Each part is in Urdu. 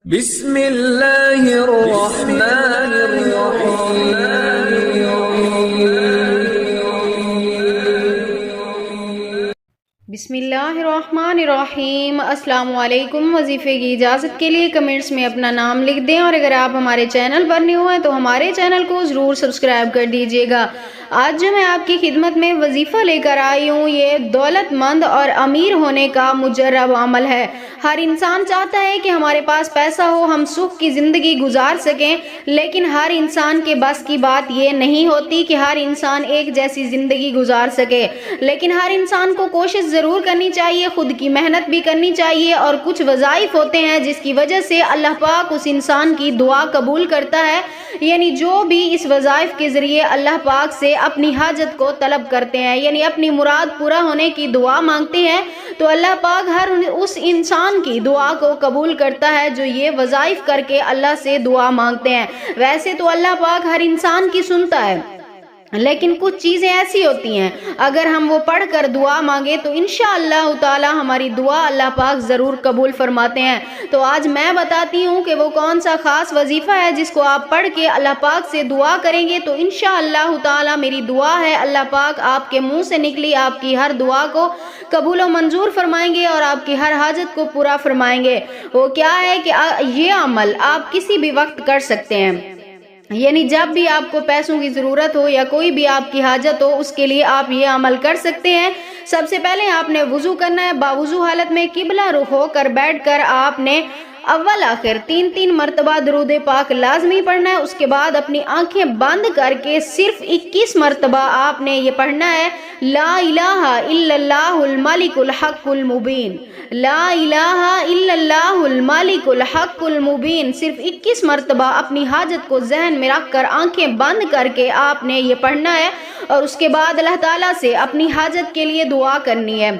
بسم اللہ الرحمن الرحیم۔ بسم اللہ الرحمن الرحیم۔ السلام علیکم۔ وظیفے کی اجازت کے لیے کمنٹس میں اپنا نام لکھ دیں، اور اگر آپ ہمارے چینل پر نیو ہیں تو ہمارے چینل کو ضرور سبسکرائب کر دیجیے گا۔ آج جو میں آپ کی خدمت میں وظیفہ لے کر آئی ہوں، یہ دولت مند اور امیر ہونے کا مجرب عمل ہے۔ ہر انسان چاہتا ہے کہ ہمارے پاس پیسہ ہو، ہم سکھ کی زندگی گزار سکیں، لیکن ہر انسان کے بس کی بات یہ نہیں ہوتی کہ ہر انسان ایک جیسی زندگی گزار سکے۔ لیکن ہر انسان کو کوشش ضرور کرنی چاہیے، خود کی محنت بھی کرنی چاہیے، اور کچھ وظائف ہوتے ہیں جس کی وجہ سے اللہ پاک اس انسان کی دعا قبول کرتا ہے، یعنی جو بھی اس وظائف کے ذریعے اللہ پاک سے اپنی حاجت کو طلب کرتے ہیں، یعنی اپنی مراد پورا ہونے کی دعا مانگتے ہیں، تو اللہ پاک ہر اس انسان کی دعا کو قبول کرتا ہے جو یہ وظائف کر کے اللہ سے دعا مانگتے ہیں۔ ویسے تو اللہ پاک ہر انسان کی سنتا ہے، لیکن کچھ چیزیں ایسی ہوتی ہیں اگر ہم وہ پڑھ کر دعا مانگے تو انشاءاللہ تعالی ہماری دعا اللہ پاک ضرور قبول فرماتے ہیں۔ تو آج میں بتاتی ہوں کہ وہ کون سا خاص وظیفہ ہے جس کو آپ پڑھ کے اللہ پاک سے دعا کریں گے تو انشاءاللہ تعالی میری دعا ہے اللہ پاک آپ کے منہ سے نکلی آپ کی ہر دعا کو قبول و منظور فرمائیں گے اور آپ کی ہر حاجت کو پورا فرمائیں گے۔ وہ کیا ہے کہ یہ عمل آپ کسی بھی وقت کر سکتے ہیں، یعنی جب بھی آپ کو پیسوں کی ضرورت ہو یا کوئی بھی آپ کی حاجت ہو، اس کے لیے آپ یہ عمل کر سکتے ہیں۔ سب سے پہلے آپ نے وضو کرنا ہے، باوضو حالت میں قبلہ رخ ہو کر بیٹھ کر آپ نے اول آخر 3 مرتبہ درود پاک لازمی پڑھنا ہے۔ اس کے بعد اپنی آنکھیں بند کر کے صرف 21 مرتبہ آپ نے یہ پڑھنا ہے، لا الہ الا اللہ الملک الحق المبین، لا الہ الا اللہ الملک الحق المبین، صرف 21 مرتبہ اپنی حاجت کو ذہن میں رکھ کر آنکھیں بند کر کے آپ نے یہ پڑھنا ہے، اور اس کے بعد اللہ تعالیٰ سے اپنی حاجت کے لیے دعا کرنی ہے۔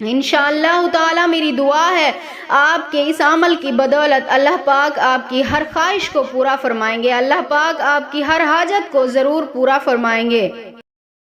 انشاءاللہ تعالی میری دعا ہے آپ کے اس عمل کی بدولت اللہ پاک آپ کی ہر خواہش کو پورا فرمائیں گے، اللہ پاک آپ کی ہر حاجت کو ضرور پورا فرمائیں گے۔